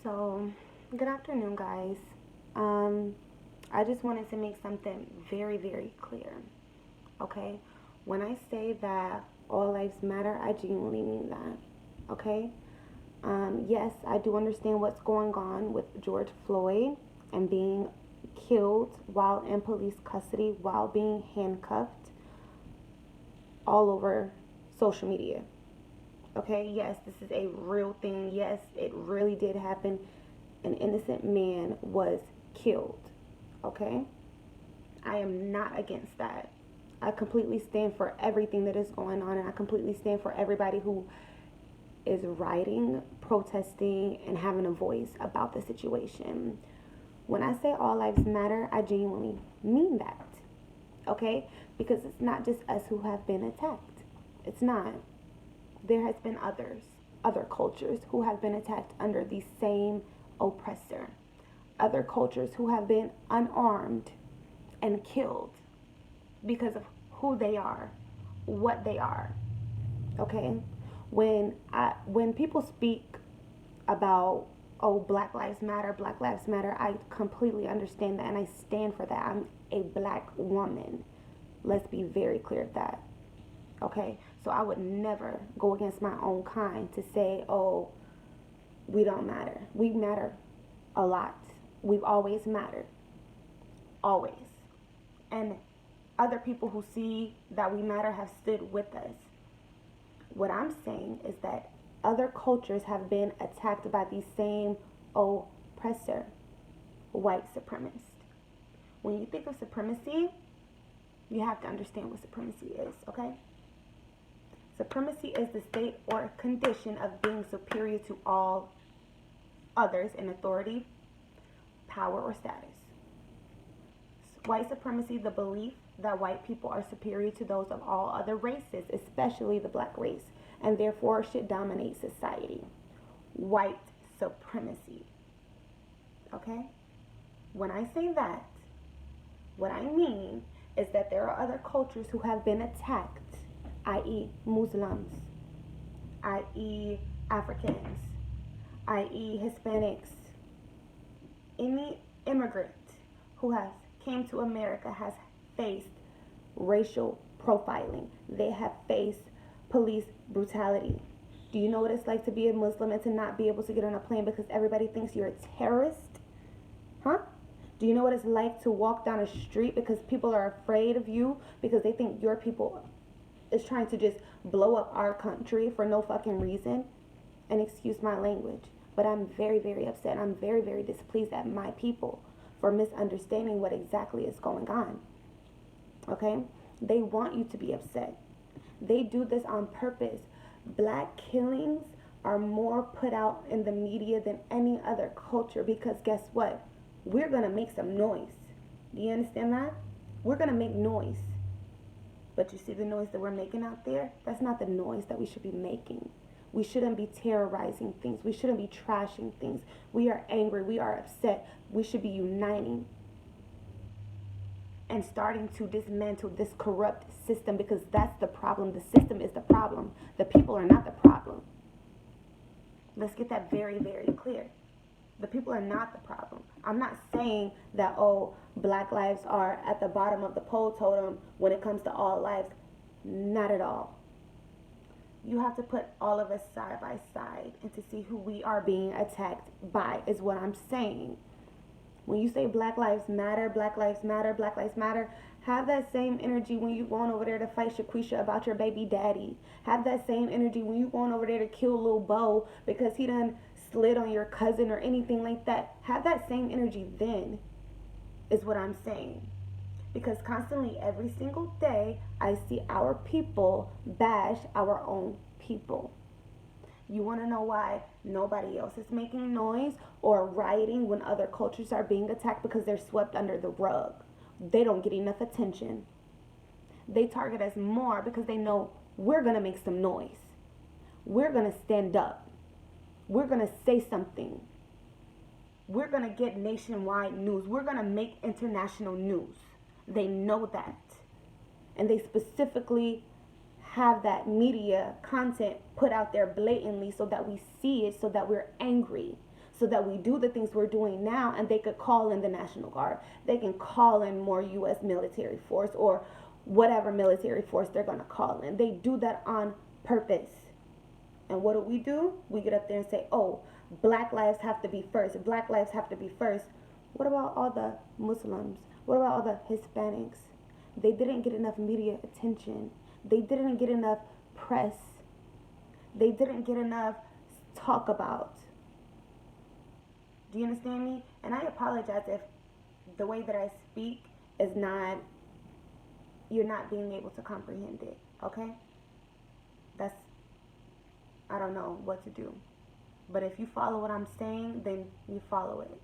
So, good afternoon, guys. Um, I just wanted to make something very, very clear. Okay, when I say that all lives matter, I genuinely mean that. Okay. Yes, I do understand what's going on with George Floyd and being killed while in police custody, while being handcuffed all over social media. Okay, yes, this is a real thing. Yes, it really did happen. An innocent man was killed. Okay, I am not against that. I completely stand for everything that is going on, and I completely stand for everybody who is writing, protesting, and having a voice about the situation. When I say all lives matter, I genuinely mean that. Okay, because it's not just us who have been attacked. It's not. There has been other cultures who have been attacked under the same oppressor, other cultures who have been unarmed and killed because of who they are, what they are. Okay, when people speak about, oh, Black Lives Matter, I completely understand that and I stand for that. I'm a black woman. Let's be very clear of that. Okay, so I would never go against my own kind to say, oh, we don't matter. We matter a lot. We've always mattered, always. And other people who see that we matter have stood with us. What I'm saying is that other cultures have been attacked by the same oppressor, white supremacist. When you think of supremacy, you have to understand what supremacy is, okay? Supremacy is the state or condition of being superior to all others in authority, power, or status. White supremacy, the belief that white people are superior to those of all other races, especially the black race, and therefore should dominate society. White supremacy. Okay? When I say that, what I mean is that there are other cultures who have been attacked, i.e., Muslims, i.e., Africans, i.e., Hispanics. Any immigrant who has came to America has faced racial profiling. They have faced police brutality. Do you know what it's like to be a Muslim and to not be able to get on a plane because everybody thinks you're a terrorist? Huh? Do you know what it's like to walk down a street because people are afraid of you because they think your people is trying to just blow up our country for no fucking reason? And excuse my language, but I'm very, very upset. I'm very, very displeased at my people for misunderstanding what exactly is going on. Okay? They want you to be upset. They do this on purpose. Black killings are more put out in the media than any other culture because guess what? We're going to make some noise. Do you understand that? We're going to make noise. But you see the noise that we're making out there? That's not the noise that we should be making. We shouldn't be terrorizing things. We shouldn't be trashing things. We are angry. We are upset. We should be uniting and starting to dismantle this corrupt system because that's the problem. The system is the problem. The people are not the problem. Let's get that very, very clear. The people are not the problem. I'm not saying that, oh, black lives are at the bottom of the pole totem when it comes to all lives. Not at all. You have to put all of us side by side and to see who we are being attacked by is what I'm saying. When you say Black Lives Matter, Black Lives Matter, Black Lives Matter, have that same energy when you going over there to fight Shaquisha about your baby daddy. Have that same energy when you going over there to kill Lil Bo because he done slid on your cousin or anything like that. Have that same energy then, is what I'm saying. Because constantly, every single day, I see our people bash our own people. You want to know why nobody else is making noise or rioting when other cultures are being attacked? Because they're swept under the rug. They don't get enough attention. They target us more because they know we're going to make some noise. We're going to stand up. We're going to say something. We're going to get nationwide news. We're going to make international news. They know that. And they specifically have that media content put out there blatantly so that we see it, so that we're angry, so that we do the things we're doing now, and they could call in the National Guard. They can call in more U.S. military force or whatever military force they're going to call in. They do that on purpose. And what do? We get up there and say, oh, black lives have to be first. Black lives have to be first. What about all the Muslims? What about all the Hispanics? They didn't get enough media attention. They didn't get enough press. They didn't get enough talk about. Do you understand me? And I apologize if the way that I speak is not, you're not being able to comprehend it, okay? That's, I don't know what to do. But if you follow what I'm saying, then you follow it.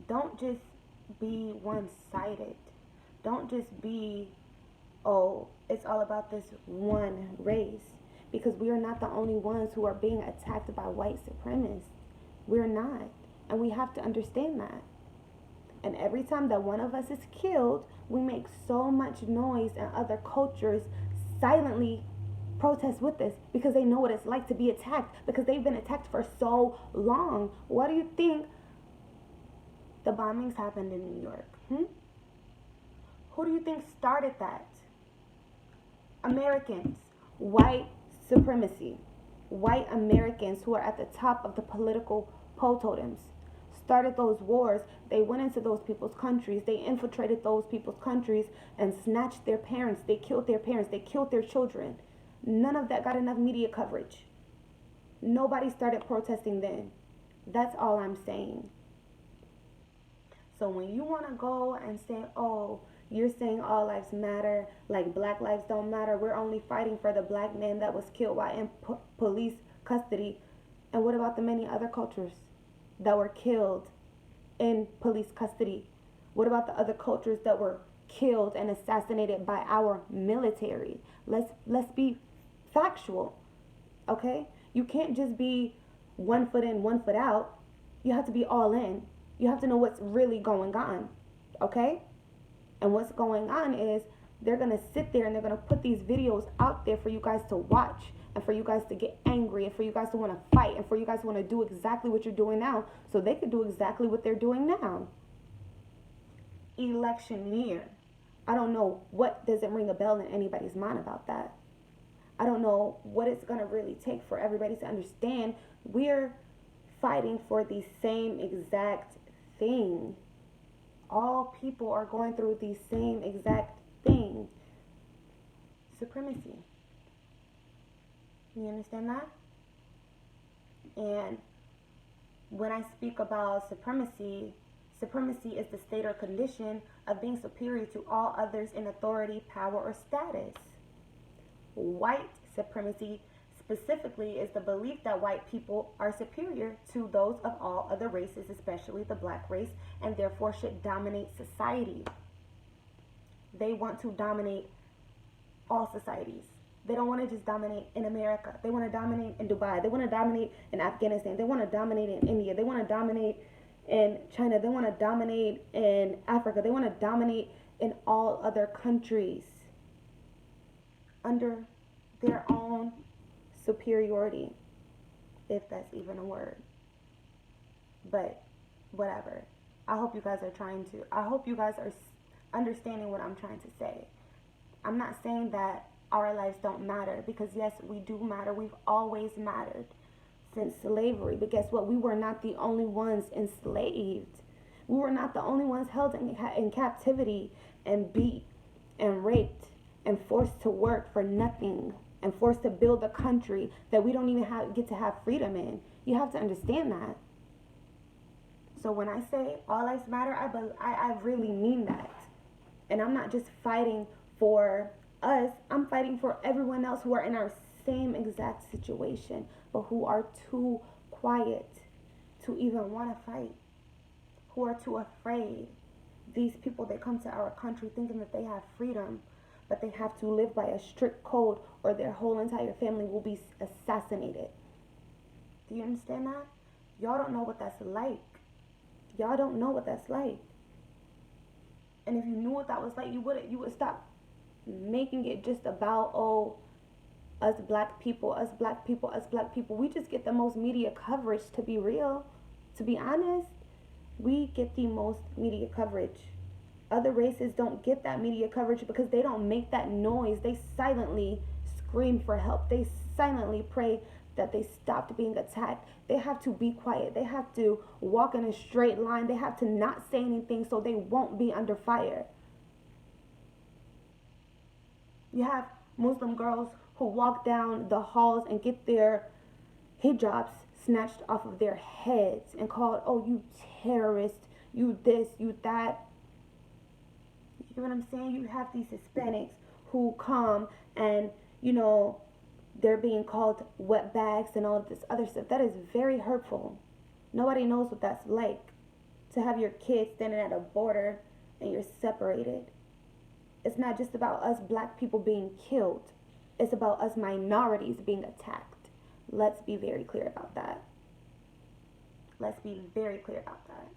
Don't just be one-sided. Don't just be, oh, it's all about this one race. Because we are not the only ones who are being attacked by white supremacists. We're not. And we have to understand that. And every time that one of us is killed, we make so much noise, and other cultures silently protest with us because they know what it's like to be attacked, because they've been attacked for so long. Why do you think the bombings happened in New York? Who do you think started that? Americans. White supremacy. White Americans who are at the top of the political pole totems started those wars. They went into those people's countries. They infiltrated those people's countries and snatched their parents. They killed their parents. They killed their children. None of that got enough media coverage. Nobody started protesting then. That's all I'm saying. So when you want to go and say, oh, you're saying all lives matter, like black lives don't matter, we're only fighting for the black man that was killed while in police custody. And what about the many other cultures that were killed in police custody? What about the other cultures that were killed and assassinated by our military? Let's be factual, okay? You can't just be 1 foot in, 1 foot out. You have to be all in. You have to know what's really going on, okay? And what's going on is they're going to sit there and they're going to put these videos out there for you guys to watch, and for you guys to get angry, and for you guys to want to fight, and for you guys to want to do exactly what you're doing now so they could do exactly what they're doing now. Election year. I don't know what doesn't ring a bell in anybody's mind about that. I don't know what it's going to really take for everybody to understand we're fighting for the same exact thing. All people are going through the same exact thing. Supremacy. You understand that? And when I speak about supremacy, supremacy is the state or condition of being superior to all others in authority, power, or status. White supremacy specifically is the belief that white people are superior to those of all other races, especially the black race, and therefore should dominate society. They want to dominate all societies. They don't want to just dominate in America. They want to dominate in Dubai. They want to dominate in Afghanistan. They want to dominate in India. They want to dominate in China. They want to dominate in Africa. They want to dominate in all other countries under their own superiority, if that's even a word. But whatever. I hope you guys are understanding what I'm trying to say. I'm not saying that our lives don't matter, because yes, we do matter. We've always mattered since slavery. But guess what? We were not the only ones enslaved. We were not the only ones held in captivity and beat and raped and forced to work for nothing and forced to build a country that we don't even get to have freedom in. You have to understand that. So when I say all lives matter, I really mean that. And I'm not just fighting for us. I'm fighting for everyone else who are in our same exact situation, but who are too quiet to even want to fight, who are too afraid. These people that come to our country thinking that they have freedom, but they have to live by a strict code or their whole entire family will be assassinated. Do you understand that? Y'all don't know what that's like. Y'all don't know what that's like. And if you knew what that was like, you would stop making it just about, oh, us black people, us black people, us black people. We just get the most media coverage, to be real. To be honest, we get the most media coverage. Other races don't get that media coverage because they don't make that noise. They silently scream for help. They silently pray that they stopped being attacked. They have to be quiet. They have to walk in a straight line. They have to not say anything so they won't be under fire. You have Muslim girls who walk down the halls and get their hijabs snatched off of their heads and called, oh, you terrorist, you this, you that. You know what I'm saying? You have these Hispanics who come and, you know, they're being called wet bags and all of this other stuff. That is very hurtful. Nobody knows what that's like to have your kids standing at a border and you're separated. It's not just about us black people being killed. It's about us minorities being attacked. Let's be very clear about that. Let's be very clear about that.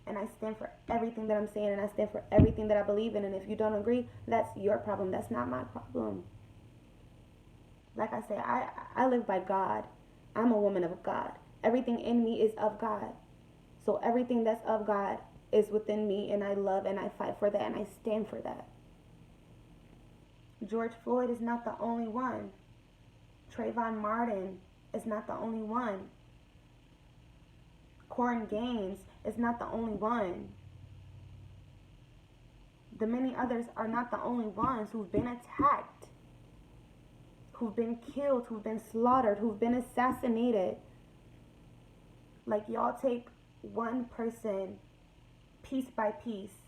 And I stand for everything that I'm saying, and I stand for everything that I believe in. And if you don't agree, that's your problem. That's not my problem. Like I say, I live by God. I'm a woman of God. Everything in me is of God. So everything that's of God is within me, and I love and I fight for that, and I stand for that. George Floyd is not the only one. Trayvon Martin is not the only one. Corrin Gaines is not the only one. The many others are not the only ones who've been attacked, who've been killed, who've been slaughtered, who've been assassinated. Like, y'all take one person piece by piece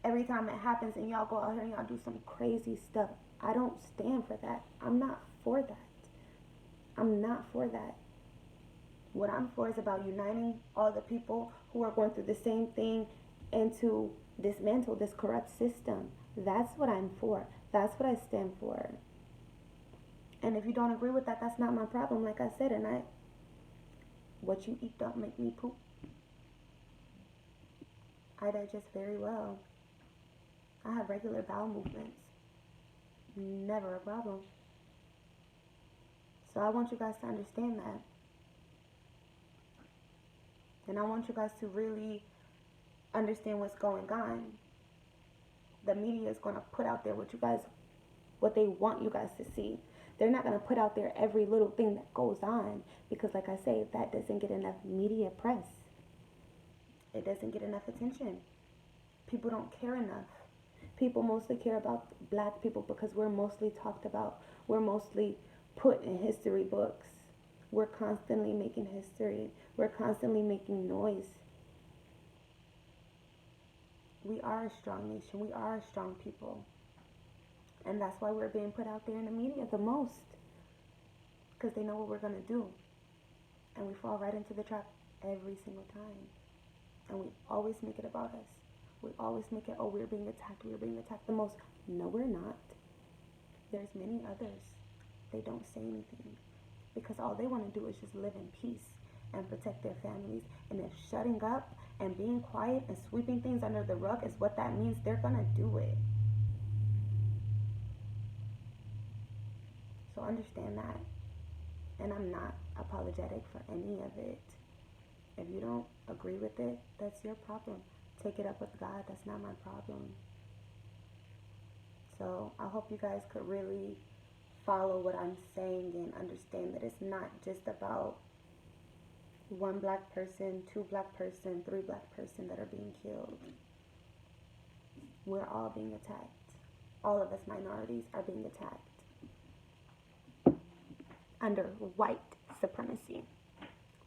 every time it happens, and y'all go out here and y'all do some crazy stuff. I don't stand for that. I'm not for that. I'm not for that. What I'm for is about uniting all the people who are going through the same thing and to dismantle this corrupt system. That's what I'm for. That's what I stand for. And if you don't agree with that, that's not my problem. Like I said, what you eat don't make me poop. I digest very well. I have regular bowel movements. Never a problem. So I want you guys to understand that. And I want you guys to really understand what's going on. The media is going to put out there what they want you guys to see. They're not going to put out there every little thing that goes on because, like I say, that doesn't get enough media press. It doesn't get enough attention. People don't care enough. People mostly care about black people because we're mostly talked about. We're mostly put in history books. We're constantly making history. We're constantly making noise. We are a strong nation. We are a strong people. And that's why we're being put out there in the media the most. Because they know what we're going to do. And we fall right into the trap every single time. And we always make it about us. We always make it, oh, we're being attacked. We're being attacked the most. No, we're not. There's many others. They don't say anything. Because all they want to do is just live in peace and protect their families. And if shutting up and being quiet and sweeping things under the rug is what that means, they're going to do it. So understand that. And I'm not apologetic for any of it. If you don't agree with it, that's your problem. Take it up with God. That's not my problem. So I hope you guys could really follow what I'm saying and understand that it's not just about one black person, two black person, three black person that are being killed. We're all being attacked. All of us minorities are being attacked under white supremacy,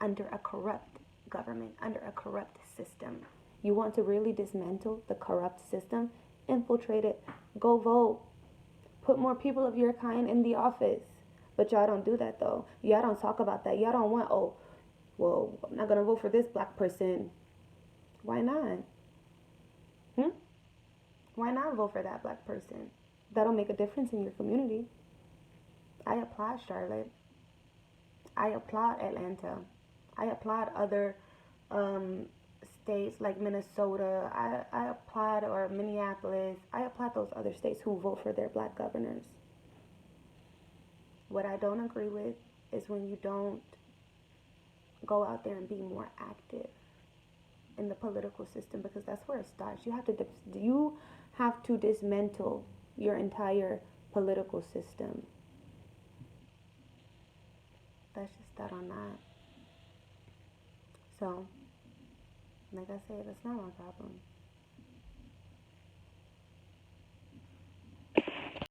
under a corrupt government, under a corrupt system. You want to really dismantle the corrupt system? Infiltrate it. Go vote. Put more people of your kind in the office. But y'all don't do that, though. Y'all don't talk about that. Y'all don't want, oh, well, I'm not going to vote for this black person. Why not? Why not vote for that black person? That'll make a difference in your community. I applaud Charlotte. I applaud Atlanta. I applaud other states like Minnesota. I applaud, or Minneapolis. I applaud those other states who vote for their black governors. What I don't agree with is when you don't go out there and be more active in the political system, because that's where it starts. You have to dismantle your entire political system. That's just that on that. So, like I said, that's not my problem.